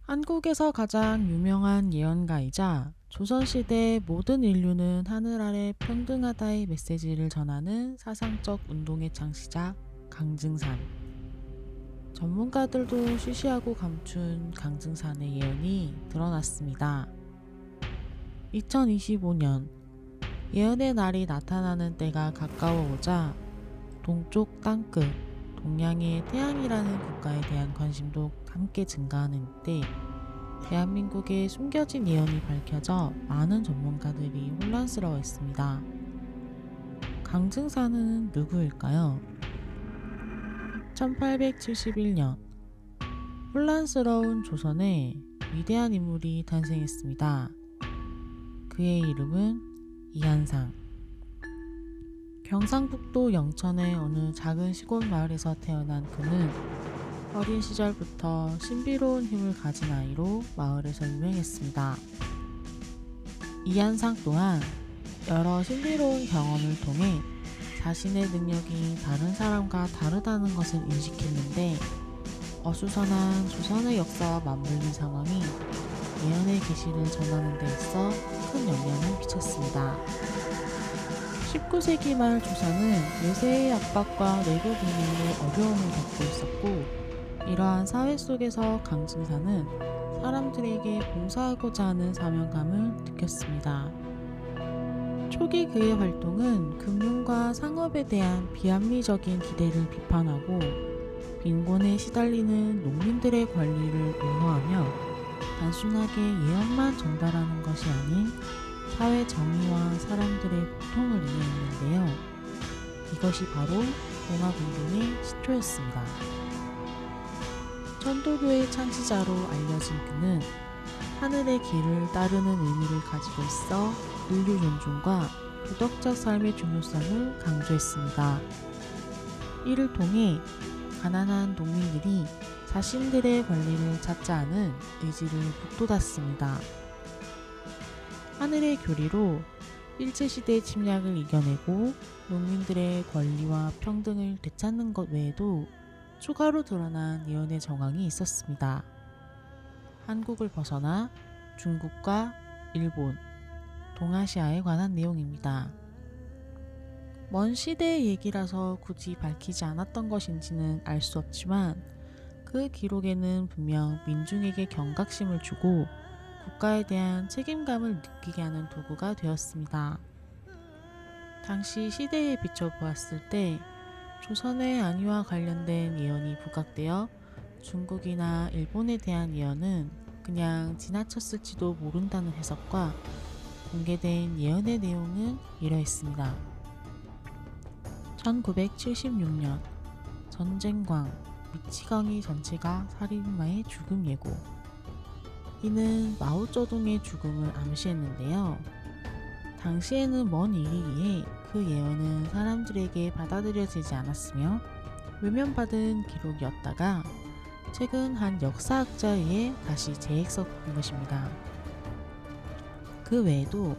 한국에서 가장 유명한 예언가이자 조선시대 모든 인류는 하늘 아래 평등하다의 메시지를 전하는 사상적 운동의 창시자 강증산. 전문가들도 쉬쉬하고 감춘 강증산의 예언이 드러났습니다. 2025년 예언의 날이 나타나는 때가 가까워오자 동쪽 땅끝 동양의 태양이라는 국가에 대한 관심도 함께 증가하는 이때 대한민국의 숨겨진 예언이 밝혀져 많은 전문가들이 혼란스러워했습니다. 강증산은 누구일까요? 1871년 혼란스러운 조선에 위대한 인물이 탄생했습니다. 그의 이름은 이한상. 경상북도 영천의 어느 작은 시골 마을에서 태어난 그는 어린 시절부터 신비로운 힘을 가진 아이로 마을에서 유명했습니다. 이한상 또한 여러 신비로운 경험을 통해 자신의 능력이 다른 사람과 다르다는 것을 인식했는데 어수선한 조선의 역사와 맞물린 상황이 예언의 계시를 전하는 데 있어 큰 영향을 미쳤습니다. 19세기 말 조선은 외세의 압박과 내국 분열의 어려움을 겪고 있었고 이러한 사회 속에서 강증산은 사람들에게 봉사하고자 하는 사명감을 느꼈습니다. 초기 그의 활동은 금융과 상업에 대한 비합리적인 기대를 비판하고 빈곤에 시달리는 농민들의 권리를 옹호하며 단순하게 예언만 전달하는 것이 아닌 사회 정의와 사람들의 고통을 이해했는데요. 이것이 바로 봉합운동의 시초였습니다. 천도교의 창시자로 알려진 그는 하늘의 길을 따르는 의미를 가지고 있어 인류 존중과 도덕적 삶의 중요성을 강조했습니다. 이를 통해 가난한 농민들이 자신들의 권리를 찾자 하는 의지를 북돋았습니다. 하늘의 교리로 일제시대 침략을 이겨내고 농민들의 권리와 평등을 되찾는 것 외에도 추가로 드러난 예언의 정황이 있었습니다. 한국을 벗어나 중국과 일본, 동아시아에 관한 내용입니다. 먼 시대의 얘기라서 굳이 밝히지 않았던 것인지는 알 수 없지만 그 기록에는 분명 민중에게 경각심을 주고 국가에 대한 책임감을 느끼게 하는 도구가 되었습니다. 당시 시대에 비춰보았을 때 조선의 안위와 관련된 예언이 부각되어 중국이나 일본에 대한 예언은 그냥 지나쳤을지도 모른다는 해석과 공개된 예언의 내용은 이러했습니다. 1976년 전쟁광 미치광이 전체가 살인마의 죽음 예고. 이는 마오쩌둥의 죽음을 암시했는데요. 당시에는 먼 일이기에 그 예언은 사람들에게 받아들여지지 않았으며 외면받은 기록이었다가 최근 한 역사학자에 의해 다시 재해석된 것입니다. 그 외에도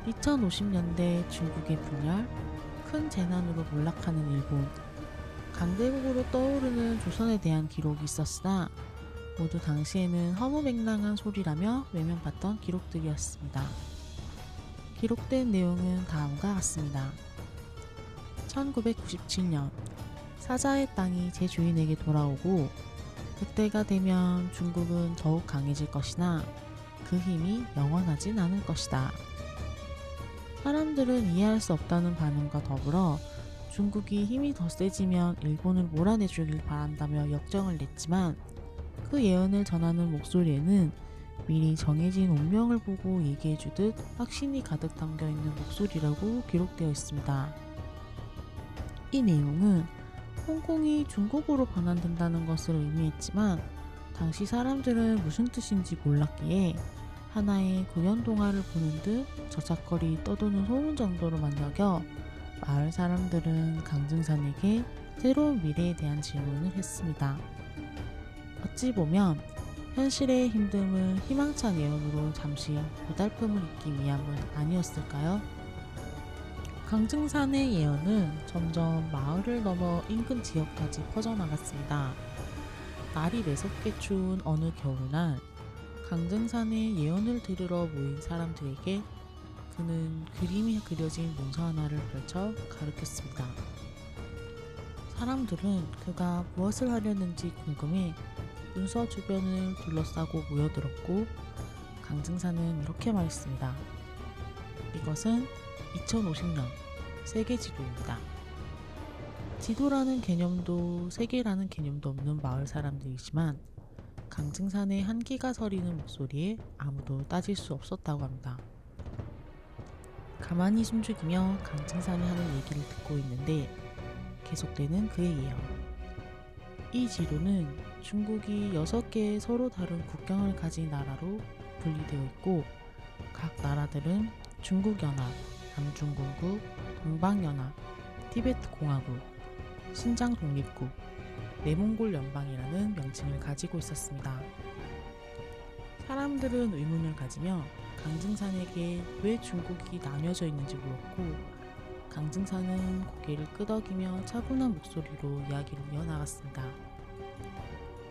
2050년대 중국의 분열, 큰 재난으로 몰락하는 일본, 강대국으로 떠오르는 조선에 대한 기록이 있었으나 모두 당시에는 허무맹랑한 소리라며 외면받던 기록들이었습니다. 기록된 내용은 다음과 같습니다. 1997년 사자의 땅이 제 주인에게 돌아오고 그때가 되면 중국은 더욱 강해질 것이나 그 힘이 영원하진 않을 것이다. 사람들은 이해할 수 없다는 반응과 더불어 중국이 힘이 더 세지면 일본을 몰아내주길 바란다며 역정을 냈지만 그 예언을 전하는 목소리에는 미리 정해진 운명을 보고 얘기해주듯 확신이 가득 담겨있는 목소리라고 기록되어 있습니다. 이 내용은 홍콩이 중국으로 변환된다는 것을 의미했지만 당시 사람들은 무슨 뜻인지 몰랐기에 하나의 구연 동화를 보는 듯 저작거리 떠도는 소문 정도로만 여겨 마을 사람들은 강증산에게 새로운 미래에 대한 질문을 했습니다. 어찌 보면 현실의 힘듦을 희망찬 예언으로 잠시 보달픔을 잊기 위함은 아니었을까요? 강증산의 예언은 점점 마을을 넘어 인근 지역까지 퍼져나갔습니다. 날이 매섭게 추운 어느 겨울날 강등산의 예언을 들으러 모인 사람들에게 그는 그림이 그려진 문서 하나를 펼쳐 가르쳤습니다. 사람들은 그가 무엇을 하려는지 궁금해 문서 주변을 둘러싸고 모여들었고, 강등산은 이렇게 말했습니다. 이것은 2050년 세계 지도입니다. 지도라는 개념도 세계라는 개념도 없는 마을 사람들이지만 강등산의 한기가 서리는 목소리에 아무도 따질 수 없었다고 합니다. 가만히 숨죽이며 강등산이 하는 얘기를 듣고 있는데 계속되는 그의 예언. 이 지도는 중국이 6개의 서로 다른 국경을 가진 나라로 분리되어 있고, 각 나라들은 중국연합, 남중공국, 동방연합, 티베트공화국, 신장독립국, 내몽골 연방이라는 명칭을 가지고 있었습니다. 사람들은 의문을 가지며 강등산에게 왜 중국이 나뉘어져 있는지 물었고, 강등산은 고개를 끄덕이며 차분한 목소리로 이야기를 이어나갔습니다.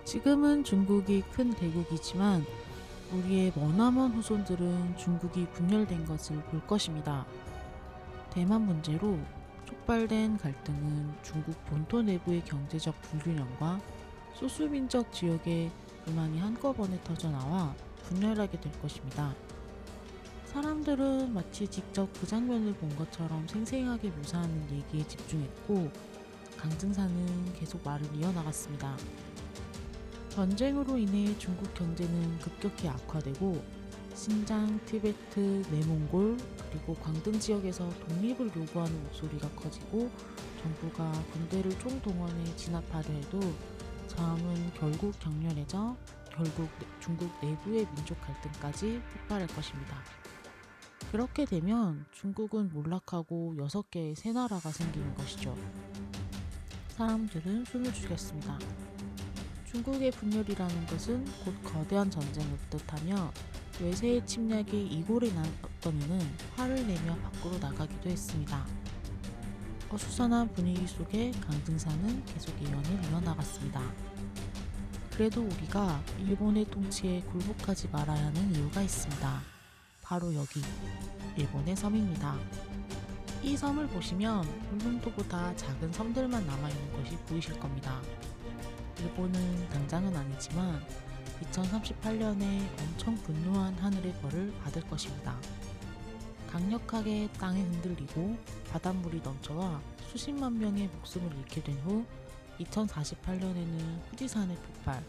지금은 중국이 큰 대국이지만 우리의 머나먼 후손들은 중국이 분열된 것을 볼 것입니다. 대만 문제로 촉발된 갈등은 중국 본토 내부의 경제적 불균형과 소수민족 지역의 불만이 한꺼번에 터져나와 분열하게 될 것입니다. 사람들은 마치 직접 그 장면을 본 것처럼 생생하게 묘사하는 얘기에 집중했고, 강등산은 계속 말을 이어나갔습니다. 전쟁으로 인해 중국 경제는 급격히 악화되고 신장, 티베트, 내몽골 그리고 광등 지역에서 독립을 요구하는 목소리가 커지고 정부가 군대를 총동원해 진압하려 해도 싸움은 결국 격렬해져 결국 중국 내부의 민족 갈등까지 폭발할 것입니다. 그렇게 되면 중국은 몰락하고 6개의 새 나라가 생기는 것이죠. 사람들은 숨을 죽였습니다. 중국의 분열이라는 것은 곧 거대한 전쟁을 뜻하며 외세의 침략에 이골이 난 어떤 이는 화를 내며 밖으로 나가기도 했습니다. 어수선한 분위기 속에 강등산은 계속 예언을 이어나갔습니다. 그래도 우리가 일본의 통치에 굴복하지 말아야 하는 이유가 있습니다. 바로 여기, 일본의 섬입니다. 이 섬을 보시면 울릉도보다 작은 섬들만 남아있는 것이 보이실 겁니다. 일본은 당장은 아니지만 2038년에 엄청 분노한 하늘의 벌을 받을 것입니다. 강력하게 땅이 흔들리고 바닷물이 넘쳐와 수십만 명의 목숨을 잃게 된 후 2048년에는 후지산의 폭발,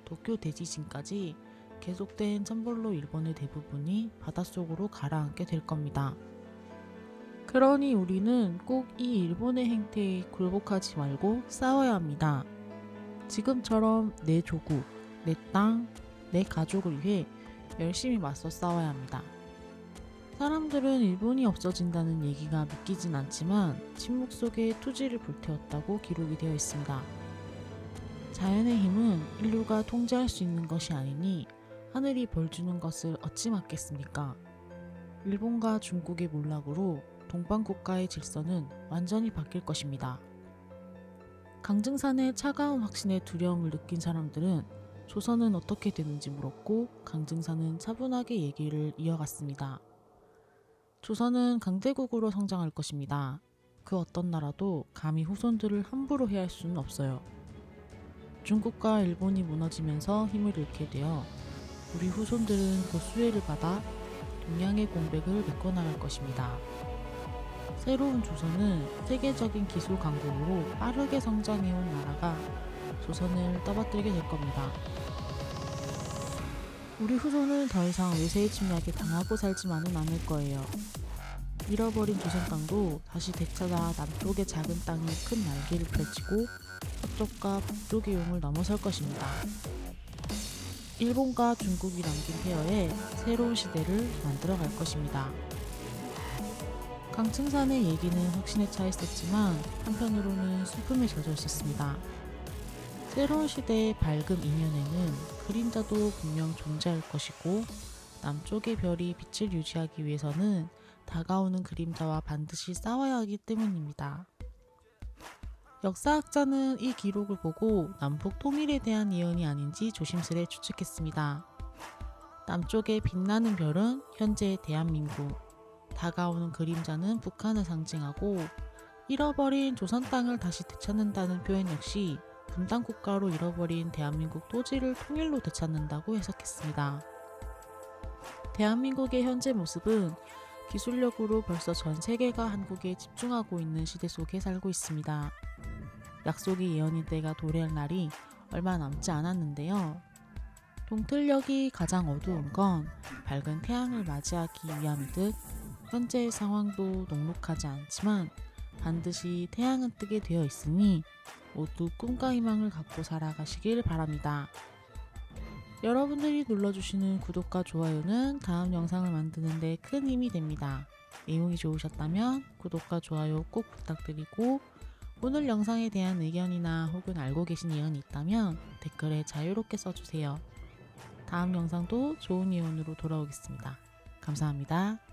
도쿄 대지진까지 계속된 천벌로 일본의 대부분이 바닷속으로 가라앉게 될 겁니다. 그러니 우리는 꼭 이 일본의 행태에 굴복하지 말고 싸워야 합니다. 지금처럼 내 조국, 내 땅, 내 가족을 위해 열심히 맞서 싸워야 합니다. 사람들은 일본이 없어진다는 얘기가 믿기진 않지만 침묵 속에 투지를 불태웠다고 기록이 되어 있습니다. 자연의 힘은 인류가 통제할 수 있는 것이 아니니 하늘이 벌 주는 것을 어찌 막겠습니까? 일본과 중국의 몰락으로 동방국가의 질서는 완전히 바뀔 것입니다. 강등산의 차가운 확신에 두려움을 느낀 사람들은 조선은 어떻게 되는지 물었고, 강등산은 차분하게 얘기를 이어갔습니다. 조선은 강대국으로 성장할 것입니다. 그 어떤 나라도 감히 후손들을 함부로 해할 수는 없어요. 중국과 일본이 무너지면서 힘을 잃게 되어 우리 후손들은 그 수혜를 받아 동양의 공백을 메꿔나갈 것입니다. 새로운 조선은 세계적인 기술 강국으로 빠르게 성장해온 나라가 조선을 떠받들게 될 겁니다. 우리 후손은 더 이상 외세의 침략에 당하고 살지만은 않을 거예요. 잃어버린 조선 땅도 다시 되찾아 남쪽의 작은 땅이 큰 날개를 펼치고 서쪽과 북쪽의 용을 넘어설 것입니다. 일본과 중국이 남긴 폐허에 새로운 시대를 만들어갈 것입니다. 강등산의 얘기는 확신에 차 있었지만 한편으로는 슬픔에 젖어 있었습니다. 새로운 시대의 밝은 이면에는 그림자도 분명 존재할 것이고, 남쪽의 별이 빛을 유지하기 위해서는 다가오는 그림자와 반드시 싸워야 하기 때문입니다. 역사학자는 이 기록을 보고 남북 통일에 대한 예언이 아닌지 조심스레 추측했습니다. 남쪽의 빛나는 별은 현재 대한민국, 다가오는 그림자는 북한을 상징하고 잃어버린 조선 땅을 다시 되찾는다는 표현 역시 분단 국가로 잃어버린 대한민국 토지를 통일로 되찾는다고 해석했습니다. 대한민국의 현재 모습은 기술력으로 벌써 전 세계가 한국에 집중하고 있는 시대 속에 살고 있습니다. 약속이 예언인 때가 도래할 날이 얼마 남지 않았는데요. 동틀녘이 가장 어두운 건 밝은 태양을 맞이하기 위함이듯 현재의 상황도 녹록하지 않지만 반드시 태양은 뜨게 되어 있으니 모두 꿈과 희망을 갖고 살아가시길 바랍니다. 여러분들이 눌러주시는 구독과 좋아요는 다음 영상을 만드는 데 큰 힘이 됩니다. 내용이 좋으셨다면 구독과 좋아요 꼭 부탁드리고 오늘 영상에 대한 의견이나 혹은 알고 계신 예언이 있다면 댓글에 자유롭게 써주세요. 다음 영상도 좋은 예언으로 돌아오겠습니다. 감사합니다.